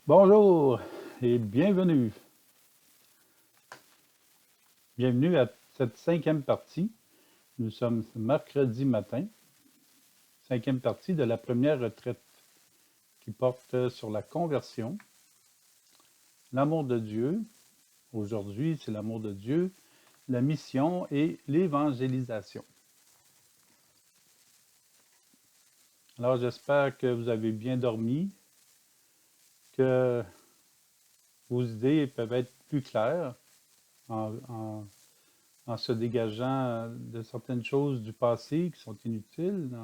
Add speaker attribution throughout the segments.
Speaker 1: Bonjour et bienvenue. Bienvenue à cette cinquième partie. Nous sommes mercredi matin, cinquième partie de la première retraite qui porte sur la conversion, l'amour de Dieu. Aujourd'hui, c'est l'amour de Dieu, la mission et l'évangélisation. Alors, j'espère que vous avez bien dormi, que vos idées peuvent être plus claires en se dégageant de certaines choses du passé qui sont inutiles,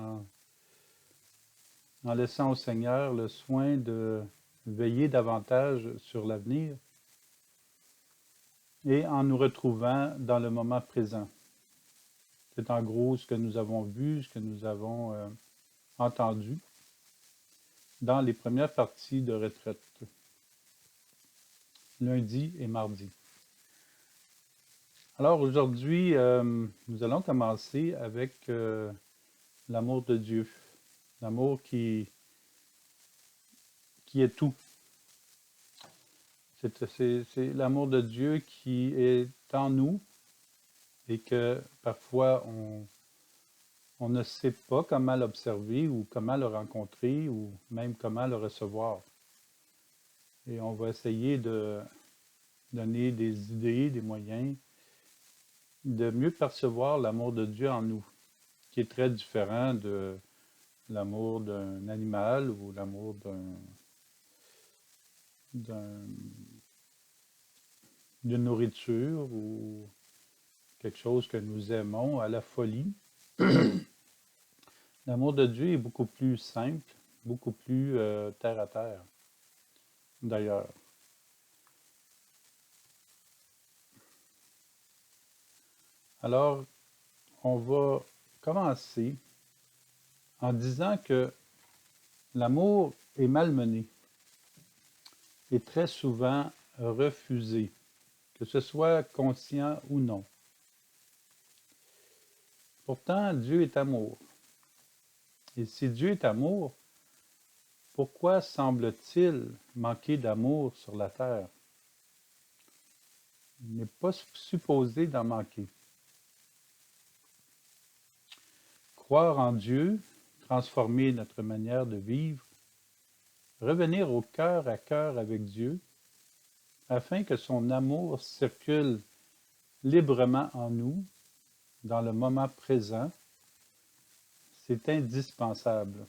Speaker 1: en laissant au Seigneur le soin de veiller davantage sur l'avenir et en nous retrouvant dans le moment présent. C'est en gros ce que nous avons vu, ce que nous avons entendu dans les premières parties de retraite, lundi et mardi. Alors aujourd'hui, nous allons commencer avec l'amour de Dieu, l'amour qui est tout. C'est l'amour de Dieu qui est en nous et que parfois on ne sait pas comment l'observer ou comment le rencontrer ou même comment le recevoir. Et on va essayer de donner des idées, des moyens de mieux percevoir l'amour de Dieu en nous, qui est très différent de l'amour d'un animal ou l'amour d'une nourriture ou quelque chose que nous aimons à la folie. L'amour de Dieu est beaucoup plus simple, beaucoup plus terre à terre, d'ailleurs. Alors, on va commencer en disant que l'amour est malmené et très souvent refusé, que ce soit conscient ou non. Pourtant, Dieu est amour. Et si Dieu est amour, pourquoi semble-t-il manquer d'amour sur la terre? Il n'est pas supposé d'en manquer. Croire en Dieu, transformer notre manière de vivre, revenir au cœur à cœur avec Dieu, afin que son amour circule librement en nous, dans le moment présent, c'est indispensable.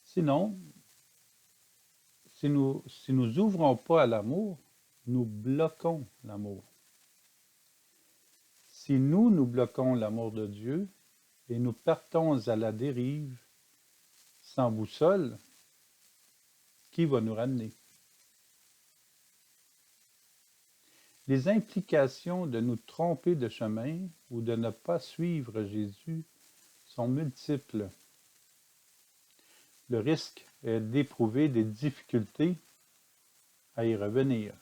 Speaker 1: Sinon, si nous ouvrons pas à l'amour, nous bloquons l'amour. Si nous bloquons l'amour de Dieu et nous partons à la dérive, sans boussole, qui va nous ramener? Les implications de nous tromper de chemin ou de ne pas suivre Jésus sont multiples. Le risque est d'éprouver des difficultés à y revenir.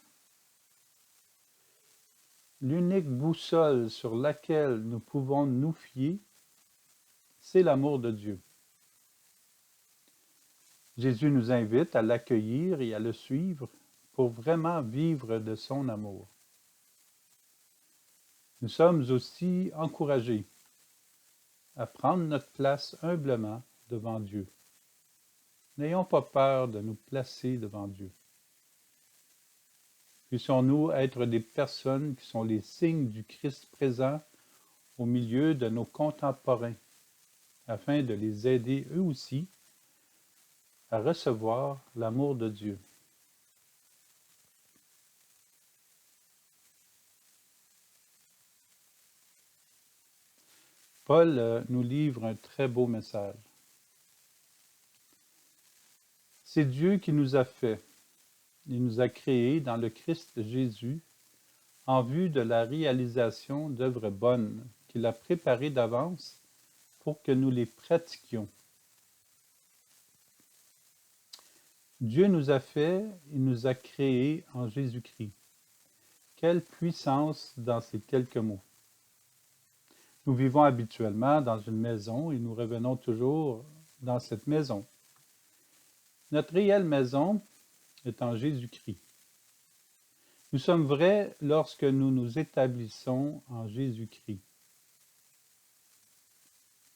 Speaker 1: L'unique boussole sur laquelle nous pouvons nous fier, c'est l'amour de Dieu. Jésus nous invite à l'accueillir et à le suivre pour vraiment vivre de son amour. Nous sommes aussi encouragés à prendre notre place humblement devant Dieu. N'ayons pas peur de nous placer devant Dieu. Puissions-nous être des personnes qui sont les signes du Christ présent au milieu de nos contemporains, afin de les aider eux aussi à recevoir l'amour de Dieu. Paul nous livre un très beau message. C'est Dieu qui nous a fait. Il nous a créés dans le Christ Jésus en vue de la réalisation d'œuvres bonnes qu'il a préparées d'avance pour que nous les pratiquions. Dieu nous a fait, il nous a créés en Jésus-Christ. Quelle puissance dans ces quelques mots. Nous vivons habituellement dans une maison et nous revenons toujours dans cette maison. Notre réelle maison est en Jésus-Christ. Nous sommes vrais lorsque nous nous établissons en Jésus-Christ.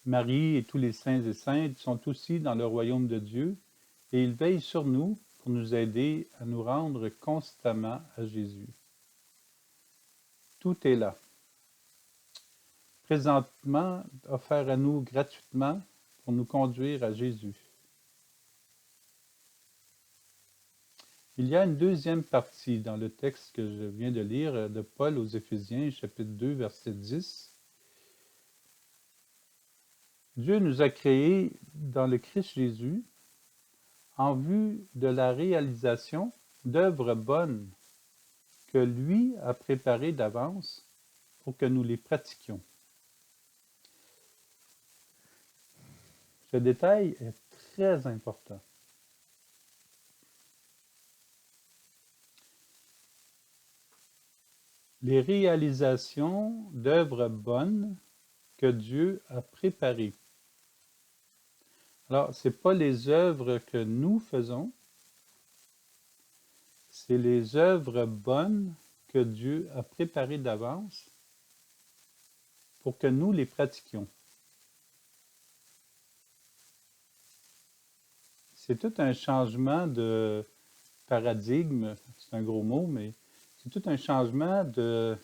Speaker 1: Marie et tous les saints et saintes sont aussi dans le royaume de Dieu et ils veillent sur nous pour nous aider à nous rendre constamment à Jésus. Tout est là, présentement offert à nous gratuitement pour nous conduire à Jésus. Il y a une deuxième partie dans le texte que je viens de lire de Paul aux Éphésiens, chapitre 2, verset 10. Dieu nous a créés dans le Christ Jésus en vue de la réalisation d'œuvres bonnes que lui a préparées d'avance pour que nous les pratiquions. Ce détail est très important. Les réalisations d'œuvres bonnes que Dieu a préparées. Alors, ce n'est pas les œuvres que nous faisons, c'est les œuvres bonnes que Dieu a préparées d'avance pour que nous les pratiquions. C'est tout un changement de paradigme, c'est un gros mot, mais c'est tout un changement de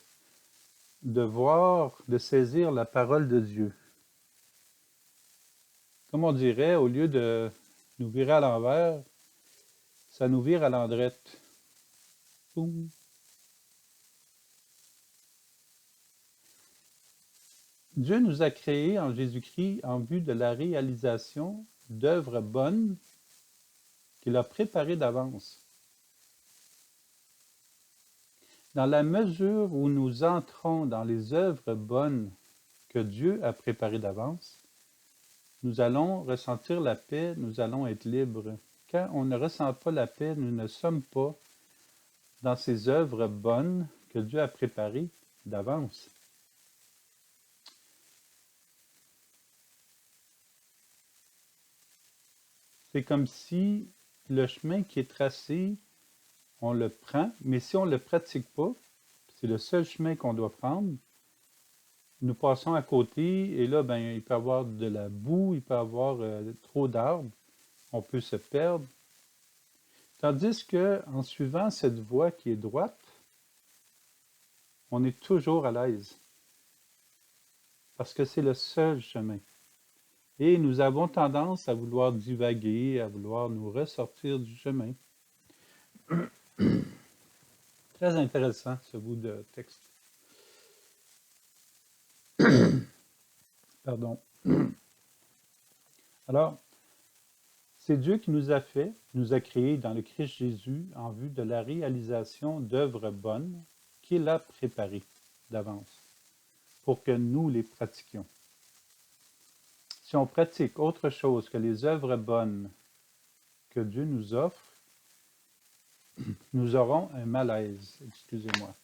Speaker 1: voir, de saisir la parole de Dieu. Comme on dirait, au lieu de nous virer à l'envers, ça nous vire à l'endrette. Boum. Dieu nous a créés en Jésus-Christ en vue de la réalisation d'œuvres bonnes qu'il a préparées d'avance. Dans la mesure où nous entrons dans les œuvres bonnes que Dieu a préparées d'avance, nous allons ressentir la paix, nous allons être libres. Quand on ne ressent pas la paix, nous ne sommes pas dans ces œuvres bonnes que Dieu a préparées d'avance. C'est comme si le chemin qui est tracé, on le prend, mais si on ne le pratique pas, c'est le seul chemin qu'on doit prendre, nous passons à côté et là, il peut y avoir de la boue, il peut y avoir trop d'arbres, on peut se perdre. Tandis qu'en suivant cette voie qui est droite, on est toujours à l'aise. Parce que c'est le seul chemin. Et nous avons tendance à vouloir divaguer, à vouloir nous ressortir du chemin. Très intéressant ce bout de texte. Pardon. Alors, c'est Dieu qui nous a fait, nous a créés dans le Christ Jésus en vue de la réalisation d'œuvres bonnes qu'il a préparées d'avance pour que nous les pratiquions. Si on pratique autre chose que les œuvres bonnes que Dieu nous offre, nous aurons un malaise. Excusez-moi.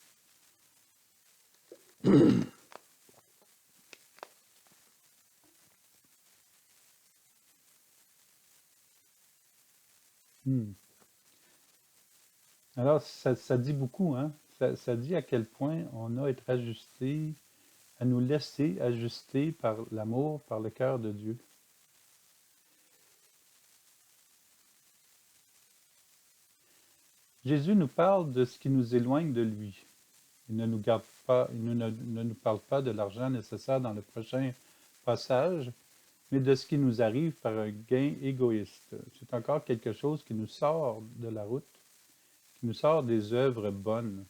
Speaker 1: Alors, ça dit beaucoup, hein? Ça dit à quel point on a à être ajusté, à nous laisser ajuster par l'amour, par le cœur de Dieu. Jésus nous parle de ce qui nous éloigne de lui. Il ne nous parle pas de l'argent nécessaire dans le prochain passage, mais de ce qui nous arrive par un gain égoïste. C'est encore quelque chose qui nous sort de la route, qui nous sort des œuvres bonnes.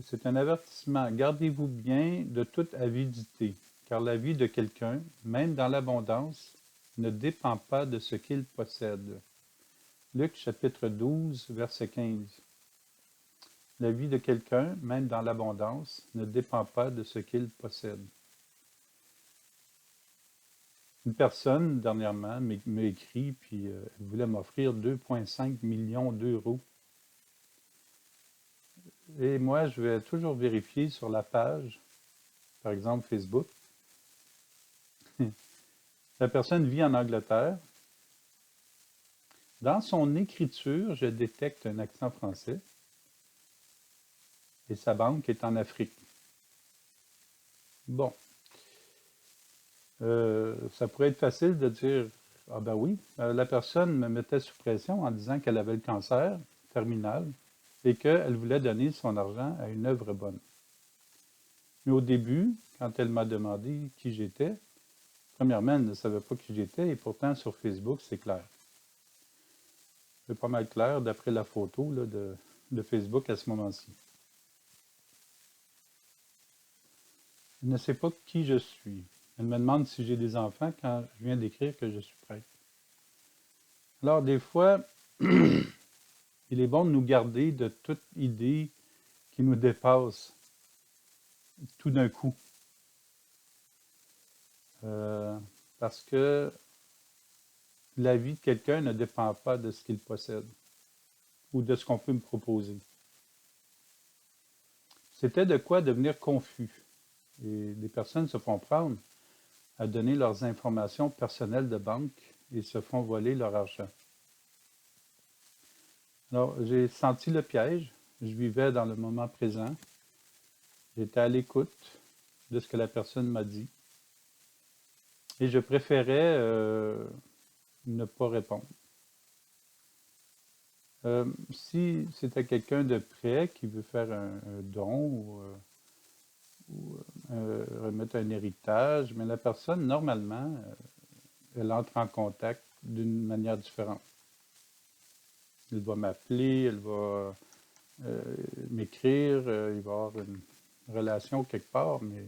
Speaker 1: C'est un avertissement. Gardez-vous bien de toute avidité, car la vie de quelqu'un, même dans l'abondance, ne dépend pas de ce qu'il possède. Luc chapitre 12, verset 15. La vie de quelqu'un, même dans l'abondance, ne dépend pas de ce qu'il possède. Une personne, dernièrement, m'a écrit, puis elle voulait m'offrir 2,5 millions d'euros. Et moi, je vais toujours vérifier sur la page, par exemple Facebook. La personne vit en Angleterre, Dans son écriture, je détecte un accent français et sa banque est en Afrique. Bon, ça pourrait être facile de dire, ah ben oui, la personne me mettait sous pression en disant qu'elle avait le cancer terminal et qu'elle voulait donner son argent à une œuvre bonne. Mais au début, quand elle m'a demandé qui j'étais, premièrement, elle ne savait pas qui j'étais et pourtant sur Facebook, c'est clair. C'est pas mal clair d'après la photo là, de Facebook à ce moment-ci. Elle ne sait pas qui je suis. Elle me demande si j'ai des enfants quand je viens d'écrire que je suis prêtre. Alors, des fois, il est bon de nous garder de toute idée qui nous dépasse tout d'un coup. Euh, Parce que la vie de quelqu'un ne dépend pas de ce qu'il possède ou de ce qu'on peut me proposer. C'était de quoi devenir confus. Et des personnes se font prendre à donner leurs informations personnelles de banque et se font voler leur argent. Alors, j'ai senti le piège. Je vivais dans le moment présent. J'étais à l'écoute de ce que la personne m'a dit. Et je préférais ne pas répondre. Si c'était quelqu'un de près qui veut faire un don ou remettre un héritage, mais la personne, normalement, elle entre en contact d'une manière différente. Elle va m'appeler, elle va m'écrire, il va y avoir une relation quelque part, mais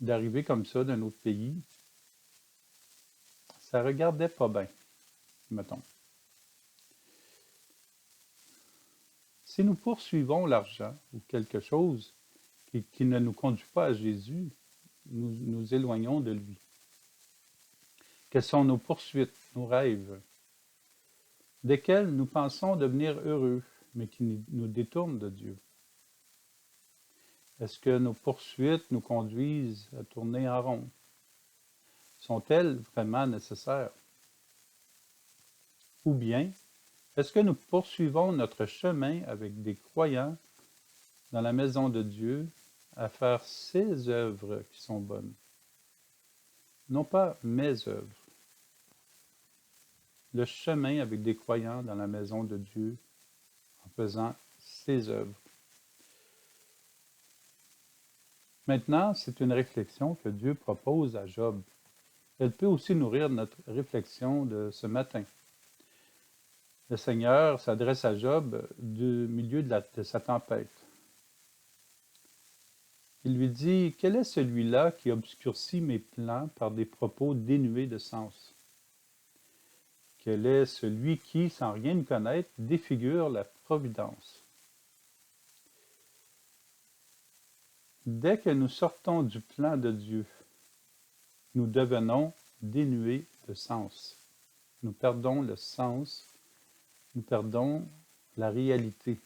Speaker 1: d'arriver comme ça d'un autre pays, ça regardait pas bien, mettons. Si nous poursuivons l'argent ou quelque chose qui ne nous conduit pas à Jésus, nous nous éloignons de lui. Quelles sont nos poursuites, nos rêves, desquels nous pensons devenir heureux, mais qui nous détournent de Dieu? Est-ce que nos poursuites nous conduisent à tourner en rond? Sont-elles vraiment nécessaires? Ou bien, est-ce que nous poursuivons notre chemin avec des croyants dans la maison de Dieu à faire ses œuvres qui sont bonnes? Non pas mes œuvres. Le chemin avec des croyants dans la maison de Dieu en faisant ses œuvres. Maintenant, c'est une réflexion que Dieu propose à Job. Elle peut aussi nourrir notre réflexion de ce matin. Le Seigneur s'adresse à Job du milieu de sa tempête. Il lui dit, « Quel est celui-là qui obscurcit mes plans par des propos dénués de sens? Quel est celui qui, sans rien connaître, défigure la providence? » Dès que nous sortons du plan de Dieu, nous devenons dénués de sens. Nous perdons le sens, nous perdons la réalité.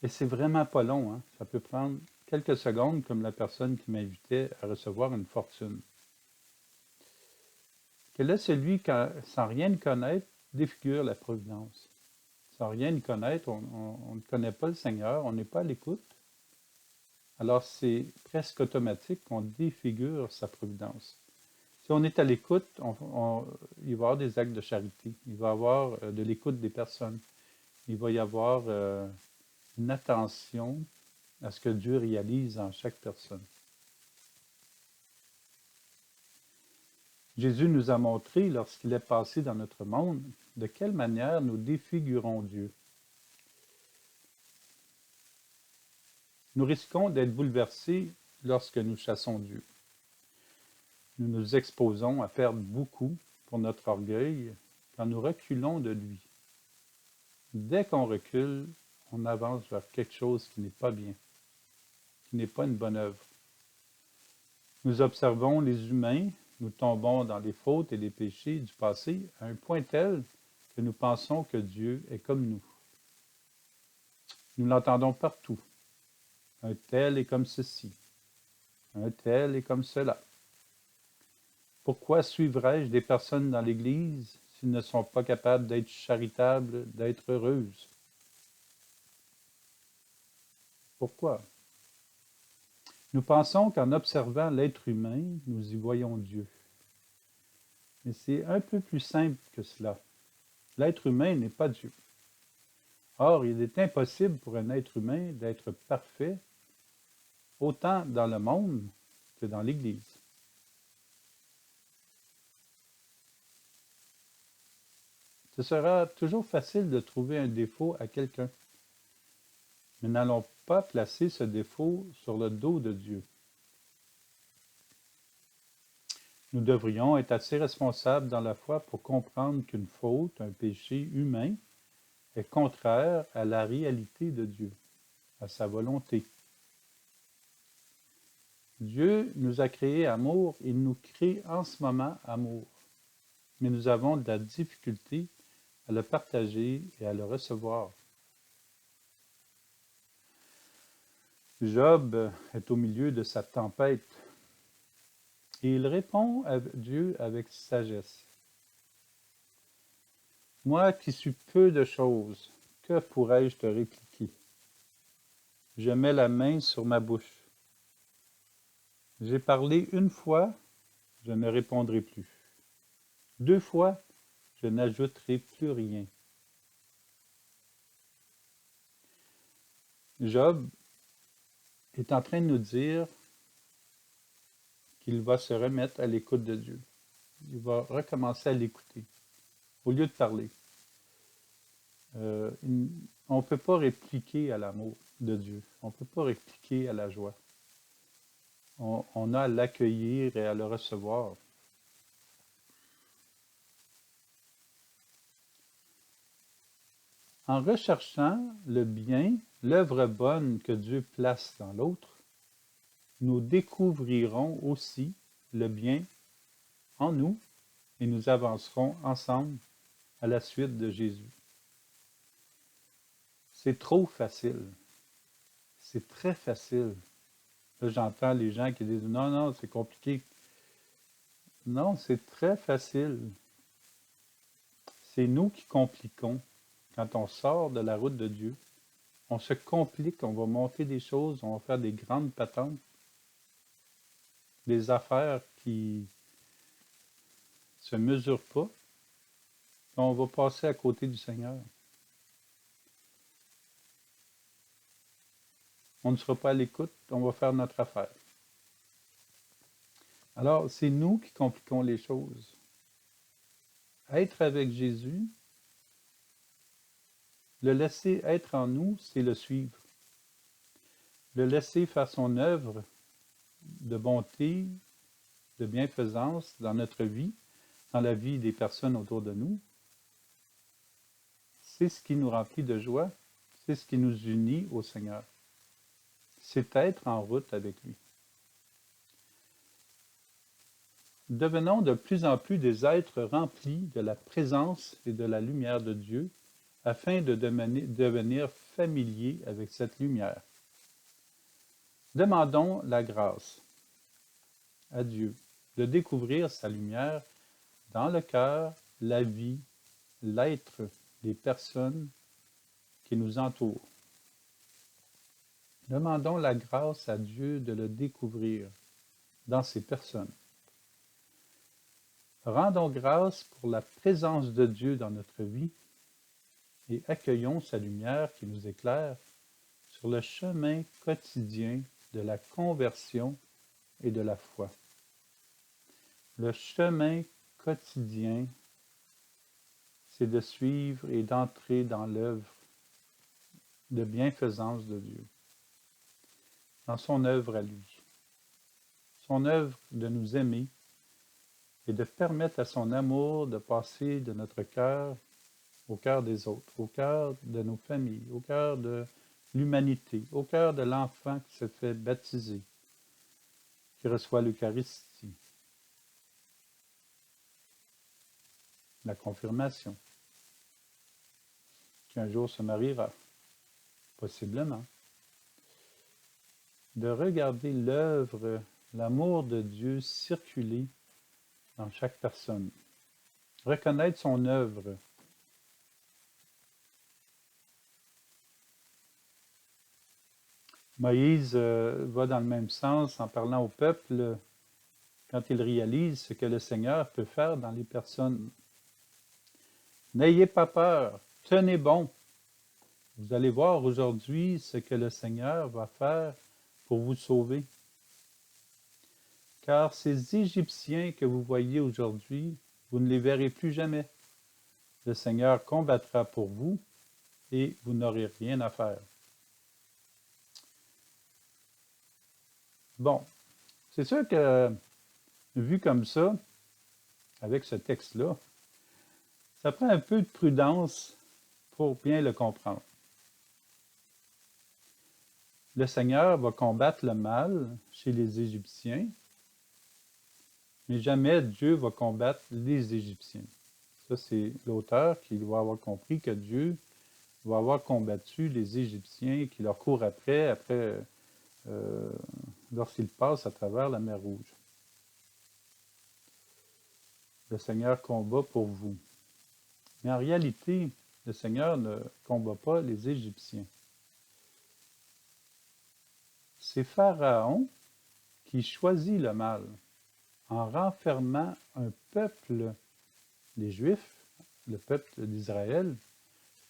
Speaker 1: Et c'est vraiment pas long, hein? Ça peut prendre quelques secondes, comme la personne qui m'invitait à recevoir une fortune. Quel est celui qui, sans rien connaître, défigure la providence? Sans rien connaître, on ne connaît pas le Seigneur, on n'est pas à l'écoute. Alors c'est presque automatique qu'on défigure sa providence. Si on est à l'écoute, il va y avoir des actes de charité, il va y avoir de l'écoute des personnes, il va y avoir une attention à ce que Dieu réalise en chaque personne. Jésus nous a montré, lorsqu'il est passé dans notre monde, de quelle manière nous défigurons Dieu. Nous risquons d'être bouleversés lorsque nous chassons Dieu. Nous nous exposons à perdre beaucoup pour notre orgueil quand nous reculons de lui. Dès qu'on recule, on avance vers quelque chose qui n'est pas bien, qui n'est pas une bonne œuvre. Nous observons les humains, nous tombons dans les fautes et les péchés du passé à un point tel que nous pensons que Dieu est comme nous. Nous l'entendons partout. Un tel est comme ceci. Un tel est comme cela. Pourquoi suivrais-je des personnes dans l'Église s'ils ne sont pas capables d'être charitables, d'être heureuses. Pourquoi? Nous pensons qu'en observant l'être humain, nous y voyons Dieu. Mais c'est un peu plus simple que cela. L'être humain n'est pas Dieu. Or, il est impossible pour un être humain d'être parfait, autant dans le monde que dans l'Église. Ce sera toujours facile de trouver un défaut à quelqu'un. Mais n'allons pas placer ce défaut sur le dos de Dieu. Nous devrions être assez responsables dans la foi pour comprendre qu'une faute, un péché humain, est contraire à la réalité de Dieu, à sa volonté. Dieu nous a créés amour, il nous crée en ce moment amour. Mais nous avons de la difficulté à le partager et à le recevoir. Job est au milieu de sa tempête et il répond à Dieu avec sagesse. Moi qui suis peu de choses, que pourrais-je te répliquer? Je mets la main sur ma bouche. J'ai parlé une fois, je ne répondrai plus. 2 fois, je n'ajouterai plus rien. Job est en train de nous dire qu'il va se remettre à l'écoute de Dieu. Il va recommencer à l'écouter, au lieu de parler. On ne peut pas répliquer à l'amour de Dieu. On ne peut pas répliquer à la joie. On a à l'accueillir et à le recevoir. En recherchant le bien, l'œuvre bonne que Dieu place dans l'autre, nous découvrirons aussi le bien en nous et nous avancerons ensemble à la suite de Jésus. C'est trop facile. C'est très facile. Là, j'entends les gens qui disent non, non, c'est compliqué. Non, c'est très facile. C'est nous qui compliquons. Quand on sort de la route de Dieu, on se complique, on va monter des choses, on va faire des grandes patentes, des affaires qui ne se mesurent pas, on va passer à côté du Seigneur. On ne sera pas à l'écoute, on va faire notre affaire. Alors, c'est nous qui compliquons les choses. Être avec Jésus, le laisser être en nous, c'est le suivre. Le laisser faire son œuvre de bonté, de bienfaisance dans notre vie, dans la vie des personnes autour de nous, c'est ce qui nous remplit de joie, c'est ce qui nous unit au Seigneur. C'est être en route avec lui. Devenons de plus en plus des êtres remplis de la présence et de la lumière de Dieu, afin de devenir familiers avec cette lumière. Demandons la grâce à Dieu de découvrir sa lumière dans le cœur, la vie, l'être des personnes qui nous entourent. Demandons la grâce à Dieu de le découvrir dans ces personnes. Rendons grâce pour la présence de Dieu dans notre vie et accueillons sa lumière qui nous éclaire sur le chemin quotidien de la conversion et de la foi. Le chemin quotidien, c'est de suivre et d'entrer dans l'œuvre de bienfaisance de Dieu, dans son œuvre à lui, son œuvre de nous aimer et de permettre à son amour de passer de notre cœur au cœur des autres, au cœur de nos familles, au cœur de l'humanité, au cœur de l'enfant qui se fait baptiser, qui reçoit l'Eucharistie, la confirmation, qui un jour se mariera, possiblement. De regarder l'œuvre, l'amour de Dieu circuler dans chaque personne, reconnaître son œuvre. Moïse va dans le même sens en parlant au peuple quand il réalise ce que le Seigneur peut faire dans les personnes. N'ayez pas peur, tenez bon. Vous allez voir aujourd'hui ce que le Seigneur va faire pour vous sauver. Car ces Égyptiens que vous voyez aujourd'hui, vous ne les verrez plus jamais. Le Seigneur combattra pour vous et vous n'aurez rien à faire. Bon, c'est sûr que, vu comme ça, avec ce texte-là, ça prend un peu de prudence pour bien le comprendre. Le Seigneur va combattre le mal chez les Égyptiens, mais jamais Dieu va combattre les Égyptiens. Ça, c'est l'auteur qui doit avoir compris que Dieu va avoir combattu les Égyptiens qui leur courent après lorsqu'ils passent à travers la mer Rouge. Le Seigneur combat pour vous. Mais en réalité, le Seigneur ne combat pas les Égyptiens. C'est Pharaon qui choisit le mal en renfermant un peuple, les Juifs, le peuple d'Israël.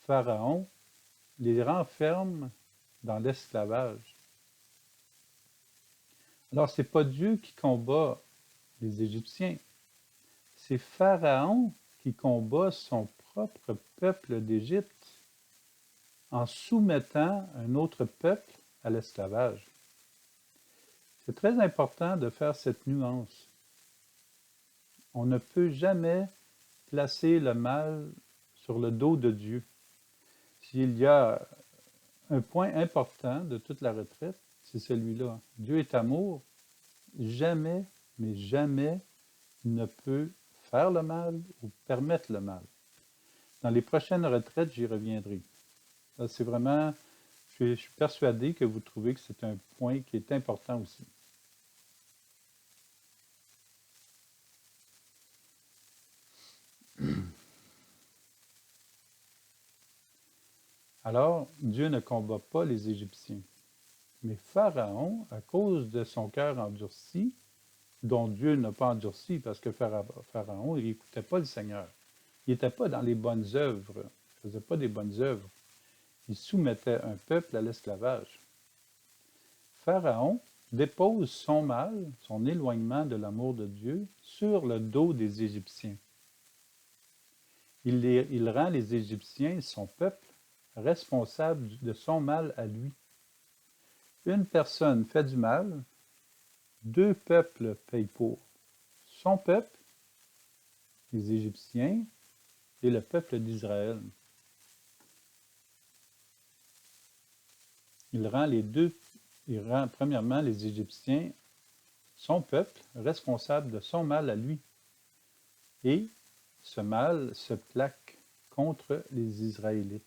Speaker 1: Pharaon les renferme dans l'esclavage. Alors, ce n'est pas Dieu qui combat les Égyptiens, c'est Pharaon qui combat son propre peuple d'Égypte en soumettant un autre peuple à l'esclavage. C'est très important de faire cette nuance. On ne peut jamais placer le mal sur le dos de Dieu. S'il y a un point important de toute la retraite, c'est celui-là. Dieu est amour. Jamais, mais jamais, il ne peut faire le mal ou permettre le mal. Dans les prochaines retraites, j'y reviendrai. Là, c'est vraiment, je suis persuadé que vous trouvez que c'est un point qui est important aussi. Alors, Dieu ne combat pas les Égyptiens. Mais Pharaon, à cause de son cœur endurci, dont Dieu n'a pas endurci, parce que Pharaon, il n'écoutait pas le Seigneur. Il n'était pas dans les bonnes œuvres. Il ne faisait pas des bonnes œuvres. Il soumettait un peuple à l'esclavage. Pharaon dépose son mal, son éloignement de l'amour de Dieu, sur le dos des Égyptiens. Il rend les Égyptiens, son peuple, responsables de son mal à lui. Une personne fait du mal, deux peuples payent pour. Son peuple, les Égyptiens, et le peuple d'Israël. Il rend premièrement les Égyptiens, son peuple, responsable de son mal à lui. Et ce mal se plaque contre les Israélites.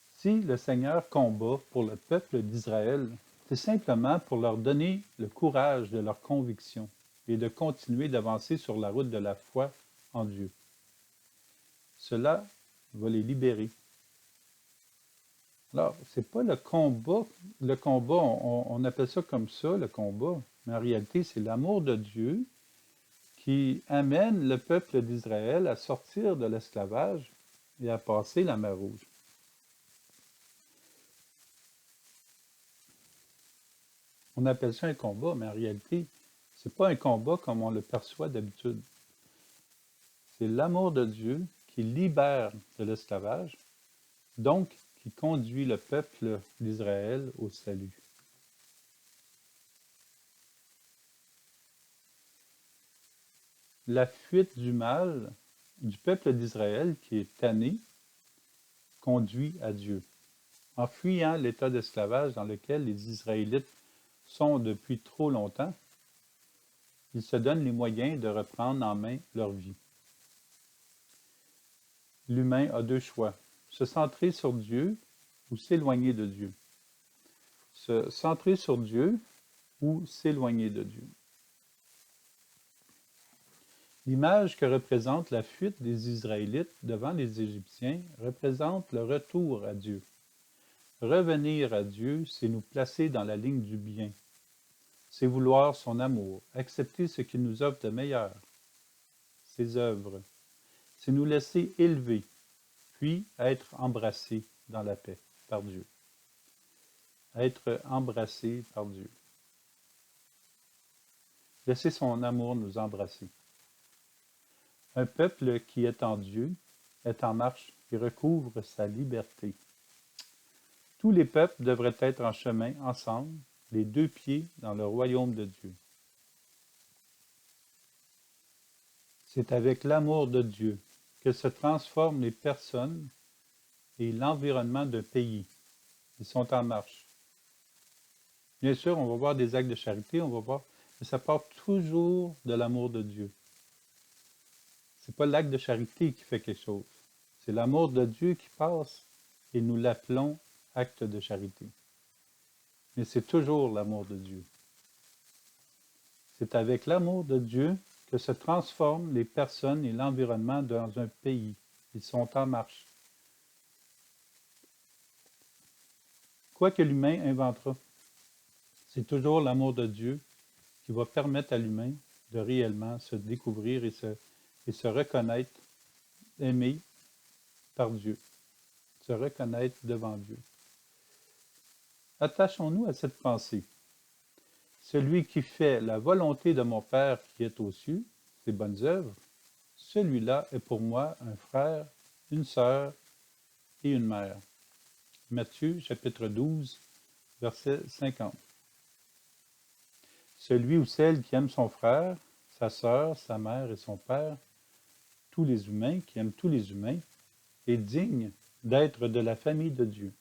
Speaker 1: Si le Seigneur combat pour le peuple d'Israël, c'est simplement pour leur donner le courage de leur conviction et de continuer d'avancer sur la route de la foi en Dieu. Cela va les libérer. Alors, c'est pas le combat. Le combat, on appelle ça comme ça, le combat, mais en réalité, c'est l'amour de Dieu qui amène le peuple d'Israël à sortir de l'esclavage et à passer la mer Rouge. On appelle ça un combat, mais en réalité, ce n'est pas un combat comme on le perçoit d'habitude. C'est l'amour de Dieu qui libère de l'esclavage, donc qui conduit le peuple d'Israël au salut. La fuite du mal du peuple d'Israël qui est tanné conduit à Dieu. En fuyant l'état d'esclavage dans lequel les Israélites sont depuis trop longtemps, ils se donnent les moyens de reprendre en main leur vie. L'humain a deux choix, se centrer sur Dieu ou s'éloigner de Dieu. Se centrer sur Dieu ou s'éloigner de Dieu. L'image que représente la fuite des Israélites devant les Égyptiens représente le retour à Dieu. Revenir à Dieu, c'est nous placer dans la ligne du bien. C'est vouloir son amour, accepter ce qu'il nous offre de meilleur, ses œuvres. C'est nous laisser élever, puis être embrassés dans la paix par Dieu. Être embrassés par Dieu. Laisser son amour nous embrasser. Un peuple qui est en Dieu est en marche et recouvre sa liberté. Tous les peuples devraient être en chemin ensemble, les deux pieds dans le royaume de Dieu. C'est avec l'amour de Dieu que se transforment les personnes et l'environnement d'un pays. Ils sont en marche. Bien sûr, on va voir des actes de charité, on va voir, mais ça part toujours de l'amour de Dieu. Ce n'est pas l'acte de charité qui fait quelque chose. C'est l'amour de Dieu qui passe et nous l'appelons acte de charité. Mais c'est toujours l'amour de Dieu. C'est avec l'amour de Dieu que se transforment les personnes et l'environnement dans un pays. Ils sont en marche. Quoi que l'humain inventera, c'est toujours l'amour de Dieu qui va permettre à l'humain de réellement se découvrir et se reconnaître aimé par Dieu, se reconnaître devant Dieu. Attachons-nous à cette pensée. Celui qui fait la volonté de mon Père qui est aux cieux, ses bonnes œuvres, celui-là est pour moi un frère, une sœur et une mère. Matthieu chapitre 12, verset 50. Celui ou celle qui aime son frère, sa sœur, sa mère et son père, tous les humains, qui aiment tous les humains, est digne d'être de la famille de Dieu.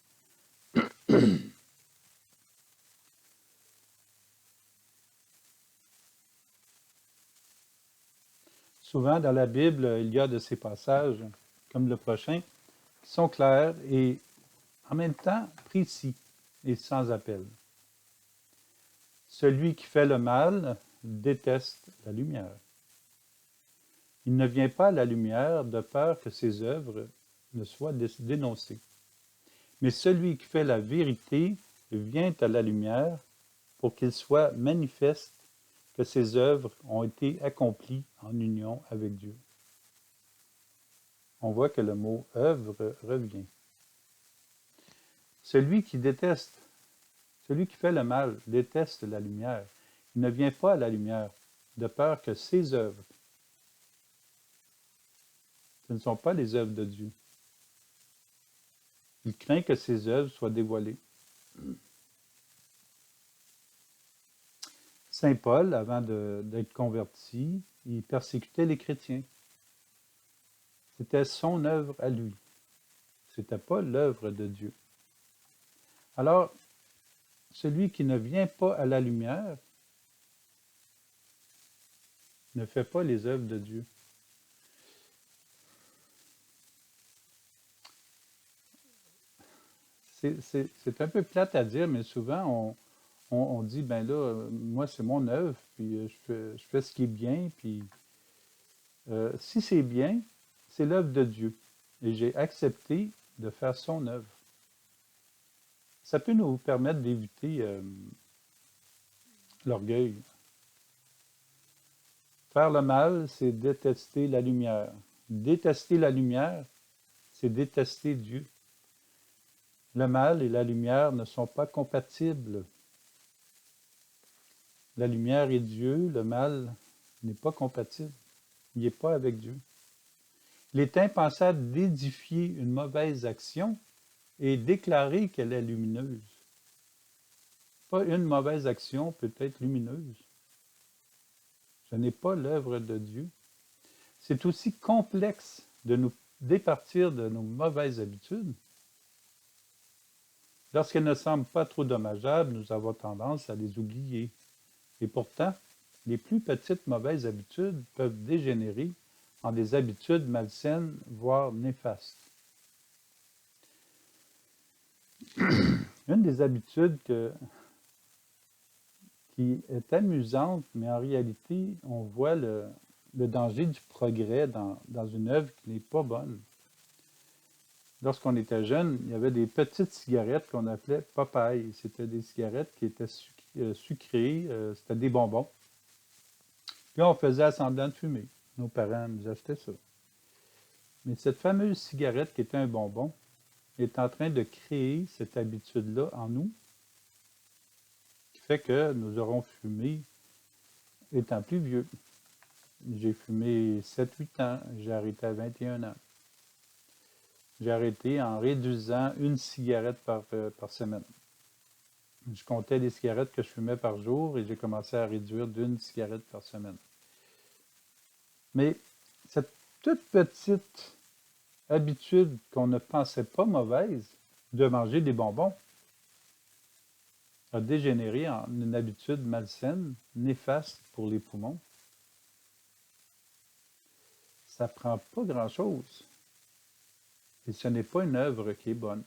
Speaker 1: Souvent dans la Bible, il y a de ces passages, comme le prochain, qui sont clairs et en même temps précis et sans appel. Celui qui fait le mal déteste la lumière. Il ne vient pas à la lumière de peur que ses œuvres ne soient dénoncées. Mais celui qui fait la vérité vient à la lumière pour qu'il soit manifeste que ses œuvres ont été accomplies en union avec Dieu. On voit que le mot œuvre revient. Celui qui fait le mal, déteste la lumière. Il ne vient pas à la lumière de peur que ses œuvres, ce ne sont pas les œuvres de Dieu. Il craint que ses œuvres soient dévoilées. Saint Paul, avant d'être converti, il persécutait les chrétiens. C'était son œuvre à lui. Ce n'était pas l'œuvre de Dieu. Alors, celui qui ne vient pas à la lumière ne fait pas les œuvres de Dieu. C'est un peu plate à dire, mais souvent on dit, ben là, moi c'est mon œuvre, puis je fais ce qui est bien, puis si c'est bien, c'est l'œuvre de Dieu. Et j'ai accepté de faire son œuvre. Ça peut nous permettre d'éviter l'orgueil. Faire le mal, c'est détester la lumière. Détester la lumière, c'est détester Dieu. Le mal et la lumière ne sont pas compatibles. La lumière est Dieu, le mal n'est pas compatible. Il n'est pas avec Dieu. Il est impensable d'édifier une mauvaise action et déclarer qu'elle est lumineuse. Pas une mauvaise action peut être lumineuse. Ce n'est pas l'œuvre de Dieu. C'est aussi complexe de nous départir de nos mauvaises habitudes. Lorsqu'elles ne semblent pas trop dommageables, nous avons tendance à les oublier. Et pourtant, les plus petites mauvaises habitudes peuvent dégénérer en des habitudes malsaines, voire néfastes. Une des habitudes qui est amusante, mais en réalité, on voit le danger du progrès dans une œuvre qui n'est pas bonne. Lorsqu'on était jeune, il y avait des petites cigarettes qu'on appelait Popeye. C'était des cigarettes qui étaient sucrées, c'était des bonbons. Puis on faisait semblant de fumer. Nos parents nous achetaient ça. Mais cette fameuse cigarette qui était un bonbon est en train de créer cette habitude-là en nous, qui fait que nous aurons fumé étant plus vieux. J'ai fumé 7-8 ans, j'ai arrêté à 21 ans. J'ai arrêté en réduisant une cigarette par semaine. Je comptais les cigarettes que je fumais par jour et j'ai commencé à réduire d'une cigarette par semaine. Mais cette toute petite habitude qu'on ne pensait pas mauvaise de manger des bonbons a dégénéré en une habitude malsaine, néfaste pour les poumons. Ça ne prend pas grand-chose. Et ce n'est pas une œuvre qui est bonne.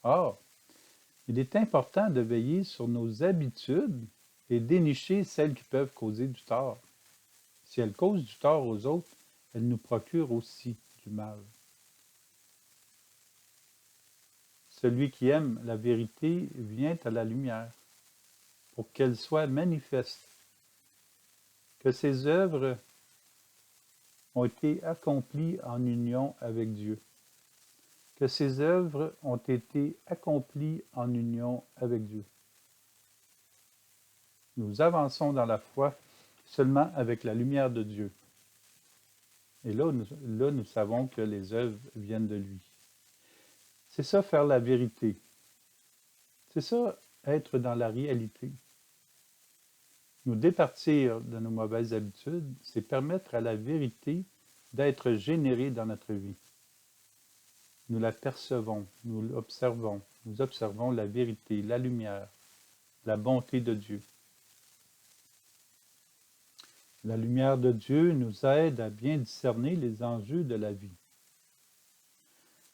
Speaker 1: Or, il est important de veiller sur nos habitudes et dénicher celles qui peuvent causer du tort. Si elles causent du tort aux autres, elles nous procurent aussi du mal. Celui qui aime la vérité vient à la lumière pour qu'elle soit manifeste, que ses œuvres ont été accomplies en union avec Dieu, que ses œuvres ont été accomplies en union avec Dieu. Nous avançons dans la foi seulement avec la lumière de Dieu. Et là, nous savons que les œuvres viennent de lui. C'est ça, faire la vérité. C'est ça, être dans la réalité. Nous départir de nos mauvaises habitudes, c'est permettre à la vérité d'être générée dans notre vie. Nous la percevons, nous l'observons, nous observons la vérité, la lumière, la bonté de Dieu. La lumière de Dieu nous aide à bien discerner les enjeux de la vie.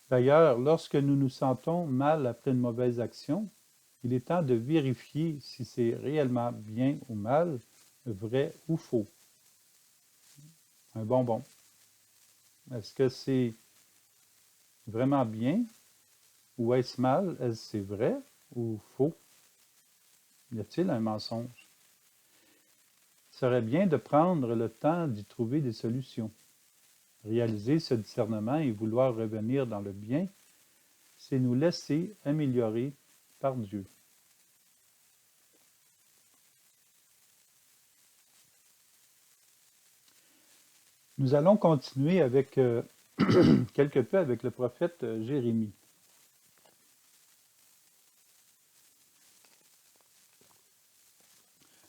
Speaker 1: D'ailleurs, lorsque nous nous sentons mal après une mauvaise action, il est temps de vérifier si c'est réellement bien ou mal, vrai ou faux. Un bonbon. Est-ce que c'est vraiment bien ou est-ce mal? Est-ce que c'est vrai ou faux? Y a-t-il un mensonge? Il serait bien de prendre le temps d'y trouver des solutions. Réaliser ce discernement et vouloir revenir dans le bien, c'est nous laisser améliorer par Dieu. Nous allons continuer avec quelque peu avec le prophète Jérémie.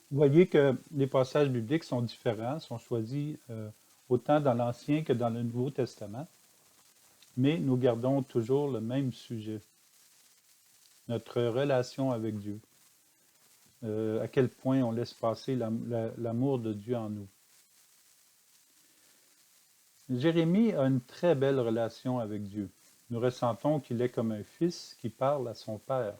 Speaker 1: Vous voyez que les passages bibliques sont différents, sont choisis autant dans l'Ancien que dans le Nouveau Testament, mais nous gardons toujours le même sujet, notre relation avec Dieu, à quel point on laisse passer l'amour de Dieu en nous. Jérémie a une très belle relation avec Dieu. Nous ressentons qu'il est comme un fils qui parle à son père.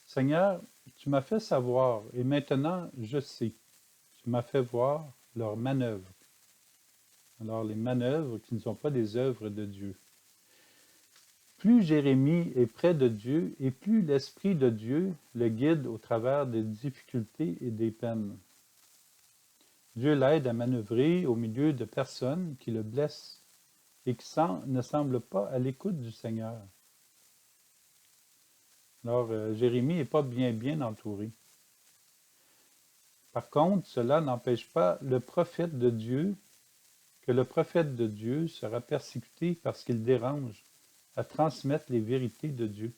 Speaker 1: Seigneur, tu m'as fait savoir, et maintenant je sais. Tu m'as fait voir leurs manœuvres. Alors les manœuvres qui ne sont pas des œuvres de Dieu. Plus Jérémie est près de Dieu, et plus l'Esprit de Dieu le guide au travers des difficultés et des peines. Dieu l'aide à manœuvrer au milieu de personnes qui le blessent et qui ne semblent pas à l'écoute du Seigneur. Alors, Jérémie n'est pas bien entouré. Par contre, cela n'empêche pas que le prophète de Dieu sera persécuté parce qu'il dérange à transmettre les vérités de Dieu.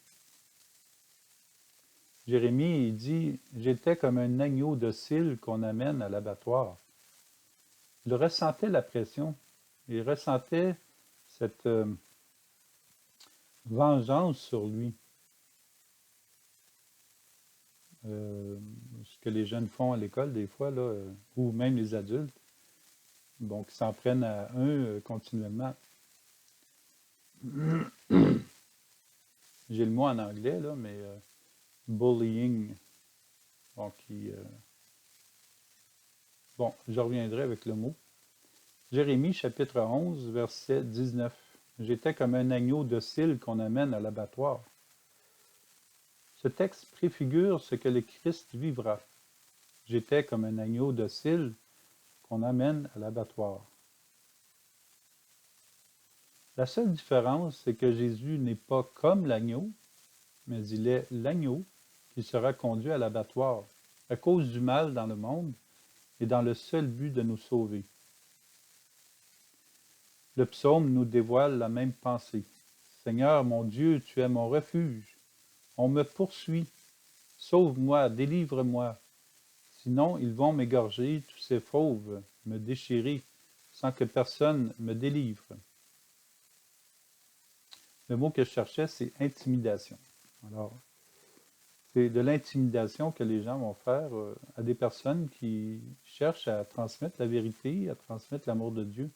Speaker 1: Jérémie, il dit, « J'étais comme un agneau docile qu'on amène à l'abattoir. » Il ressentait la pression, il ressentait cette vengeance sur lui. Ce que les jeunes font à l'école des fois, là, ou même les adultes, bon, qui s'en prennent à un continuellement. J'ai le mot en anglais, là, mais bullying, bon, Bon, je reviendrai avec le mot. Jérémie, chapitre 11, verset 19. J'étais comme un agneau docile qu'on amène à l'abattoir. Ce texte préfigure ce que le Christ vivra. J'étais comme un agneau docile qu'on amène à l'abattoir. La seule différence, c'est que Jésus n'est pas comme l'agneau, mais il est l'agneau qui sera conduit à l'abattoir à cause du mal dans le monde et dans le seul but de nous sauver. Le psaume nous dévoile la même pensée. Seigneur mon Dieu, tu es mon refuge. On me poursuit. Sauve-moi, délivre-moi. Sinon, ils vont m'égorger, tous ces fauves, me déchirer, sans que personne me délivre. Le mot que je cherchais, c'est intimidation. Alors, c'est de l'intimidation que les gens vont faire à des personnes qui cherchent à transmettre la vérité, à transmettre l'amour de Dieu.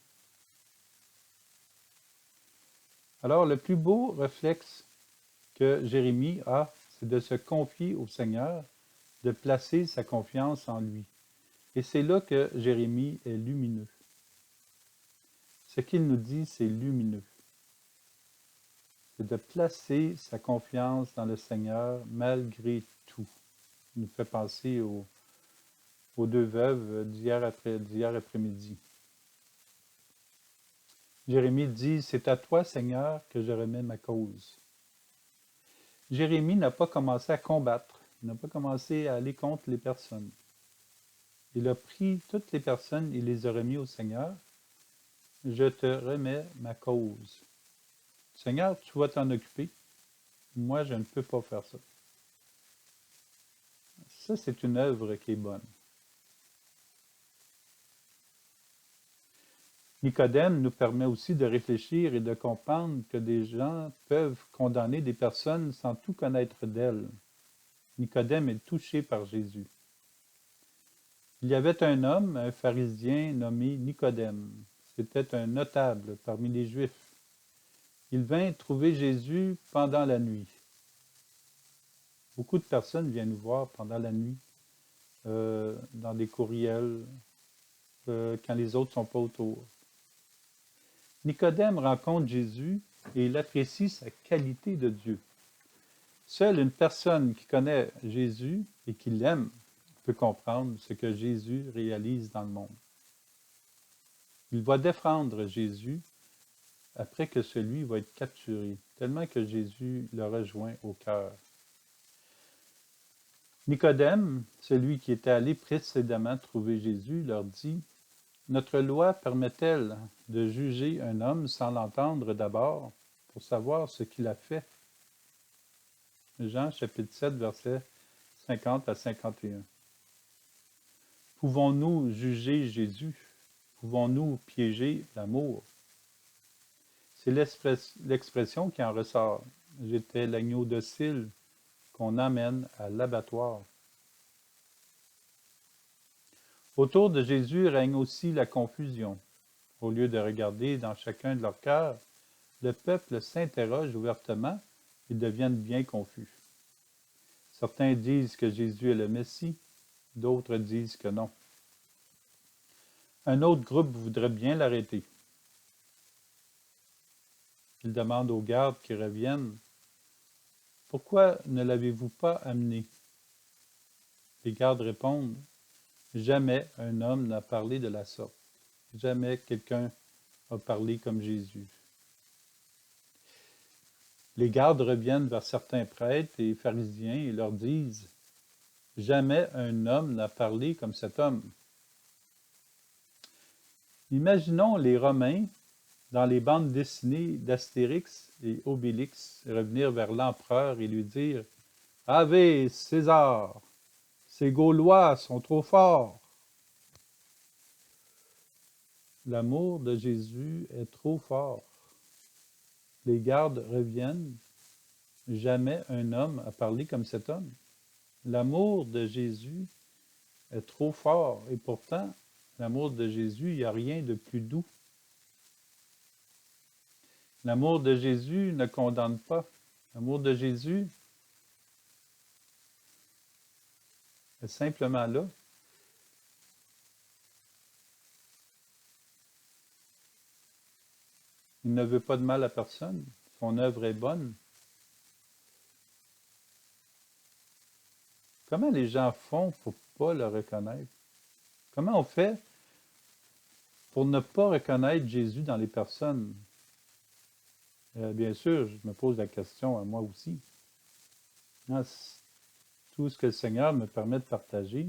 Speaker 1: Alors, le plus beau réflexe que Jérémie a, c'est de se confier au Seigneur, de placer sa confiance en lui. Et c'est là que Jérémie est lumineux. Ce qu'il nous dit, c'est lumineux. C'est de placer sa confiance dans le Seigneur malgré tout. Il nous fait penser aux deux veuves d'hier après-midi. Jérémie dit, c'est à toi, Seigneur, que je remets ma cause. Jérémie n'a pas commencé à combattre, il n'a pas commencé à aller contre les personnes. Il a pris toutes les personnes, il les a remis au Seigneur. Je te remets ma cause. Seigneur, tu vas t'en occuper. Moi, je ne peux pas faire ça. Ça, c'est une œuvre qui est bonne. Nicodème nous permet aussi de réfléchir et de comprendre que des gens peuvent condamner des personnes sans tout connaître d'elles. Nicodème est touché par Jésus. Il y avait un homme, un pharisien nommé Nicodème. C'était un notable parmi les Juifs. Il vint trouver Jésus pendant la nuit. Beaucoup de personnes viennent nous voir pendant la nuit, dans des courriels, quand les autres ne sont pas autour. Nicodème rencontre Jésus et il apprécie sa qualité de Dieu. Seule une personne qui connaît Jésus et qui l'aime peut comprendre ce que Jésus réalise dans le monde. Il va défendre Jésus après que celui va être capturé, tellement que Jésus le rejoint au cœur. Nicodème, celui qui était allé précédemment trouver Jésus, leur dit, « Notre loi permet-elle de juger un homme sans l'entendre d'abord, pour savoir ce qu'il a fait? » Jean chapitre 7, versets 50 à 51. Pouvons-nous juger Jésus? Pouvons-nous piéger l'amour? C'est l'expression qui en ressort. J'étais l'agneau docile qu'on amène à l'abattoir. Autour de Jésus règne aussi la confusion. Au lieu de regarder dans chacun de leurs cœurs, le peuple s'interroge ouvertement et deviennent bien confus. Certains disent que Jésus est le Messie, d'autres disent que non. Un autre groupe voudrait bien l'arrêter. Il demande aux gardes qui reviennent, « Pourquoi ne l'avez-vous pas amené? » Les gardes répondent, « Jamais un homme n'a parlé de la sorte. Jamais quelqu'un a parlé comme Jésus. » Les gardes reviennent vers certains prêtres et pharisiens et leur disent, « Jamais un homme n'a parlé comme cet homme. » Imaginons les Romains dans les bandes dessinées d'Astérix et Obélix revenir vers l'empereur et lui dire « Ave César, ces Gaulois sont trop forts. » L'amour de Jésus est trop fort. Les gardes reviennent. Jamais un homme a parlé comme cet homme. L'amour de Jésus est trop fort et pourtant, l'amour de Jésus, il n'y a rien de plus doux. L'amour de Jésus ne condamne pas. L'amour de Jésus est simplement là. Il ne veut pas de mal à personne. Son œuvre est bonne. Comment les gens font pour ne pas le reconnaître? Comment on fait pour ne pas reconnaître Jésus dans les personnes? Bien sûr, je me pose la question à moi aussi. Hein, tout ce que le Seigneur me permet de partager,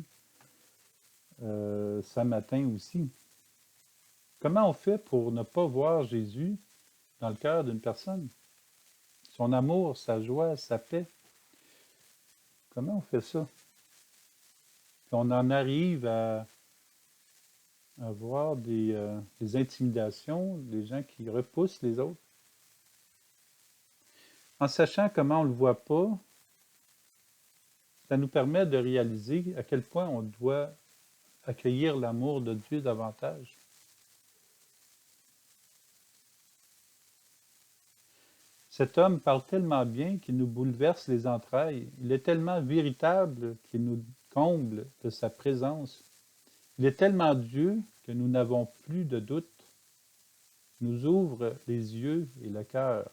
Speaker 1: ça m'atteint aussi. Comment on fait pour ne pas voir Jésus dans le cœur d'une personne? Son amour, sa joie, sa paix. Comment on fait ça? Puis on en arrive à voir des intimidations, des gens qui repoussent les autres. En sachant comment on ne le voit pas, ça nous permet de réaliser à quel point on doit accueillir l'amour de Dieu davantage. Cet homme parle tellement bien qu'il nous bouleverse les entrailles. Il est tellement véritable qu'il nous comble de sa présence. Il est tellement Dieu que nous n'avons plus de doute. Il nous ouvre les yeux et le cœur.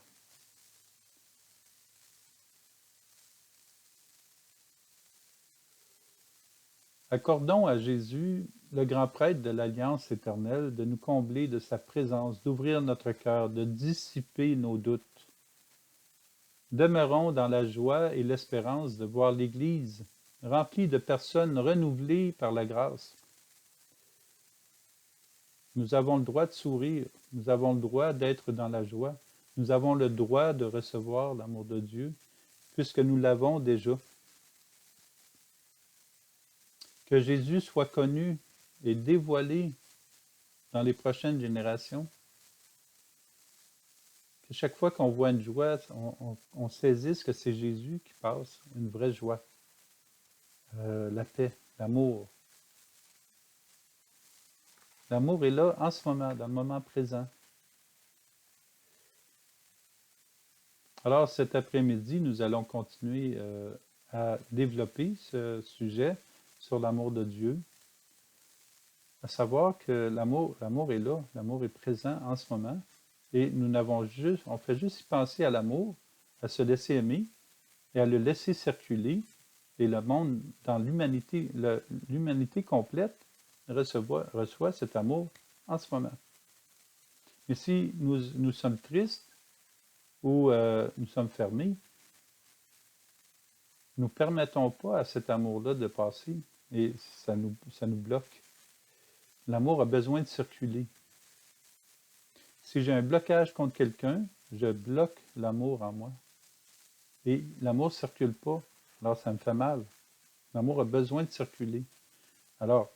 Speaker 1: Accordons à Jésus, le grand prêtre de l'Alliance éternelle, de nous combler de sa présence, d'ouvrir notre cœur, de dissiper nos doutes. Demeurons dans la joie et l'espérance de voir l'Église remplie de personnes renouvelées par la grâce. Nous avons le droit de sourire, nous avons le droit d'être dans la joie, nous avons le droit de recevoir l'amour de Dieu, puisque nous l'avons déjà. Que Jésus soit connu et dévoilé dans les prochaines générations. Que chaque fois qu'on voit une joie, on saisisse que c'est Jésus qui passe, une vraie joie. La paix, l'amour. L'amour est là en ce moment, dans le moment présent. Alors cet après-midi, nous allons continuer à développer ce sujet sur l'amour de Dieu, à savoir que l'amour est là, l'amour est présent en ce moment, et on fait juste y penser à l'amour, à se laisser aimer et à le laisser circuler, et le monde, dans l'humanité complète, reçoit cet amour en ce moment. Mais si nous sommes tristes ou nous sommes fermés, nous ne permettons pas à cet amour-là de passer et ça nous bloque. L'amour a besoin de circuler. Si j'ai un blocage contre quelqu'un, je bloque l'amour en moi. Et l'amour ne circule pas, alors ça me fait mal. L'amour a besoin de circuler. Alors,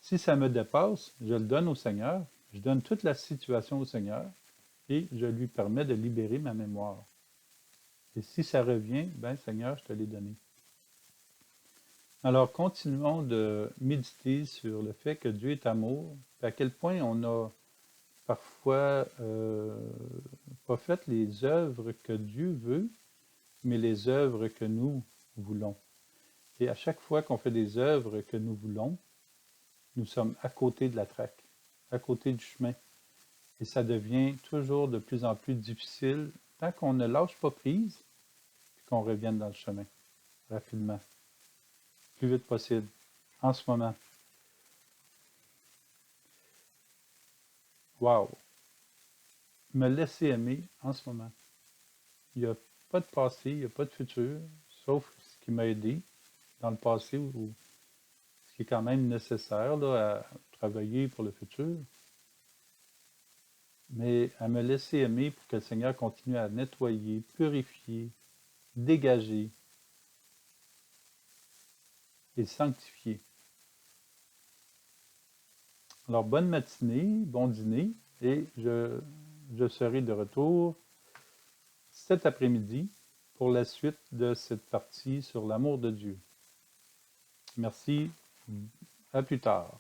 Speaker 1: si ça me dépasse, je le donne au Seigneur, je donne toute la situation au Seigneur et je lui permets de libérer ma mémoire. Et si ça revient, ben Seigneur, je te l'ai donné. Alors, continuons de méditer sur le fait que Dieu est amour, et à quel point on a parfois pas fait les œuvres que Dieu veut, mais les œuvres que nous voulons. Et à chaque fois qu'on fait des œuvres que nous voulons, nous sommes à côté de la traque, à côté du chemin. Et ça devient toujours de plus en plus difficile tant qu'on ne lâche pas prise et qu'on revienne dans le chemin rapidement, le plus vite possible, en ce moment. Wow! Me laisser aimer en ce moment. Il n'y a pas de passé, il n'y a pas de futur, sauf ce qui m'a aidé dans le passé ou ce qui est quand même nécessaire là, à travailler pour le futur. Mais à me laisser aimer pour que le Seigneur continue à nettoyer, purifier, dégager et sanctifier. Alors, bonne matinée, bon dîner, et je serai de retour cet après-midi pour la suite de cette partie sur l'amour de Dieu. Merci, à plus tard.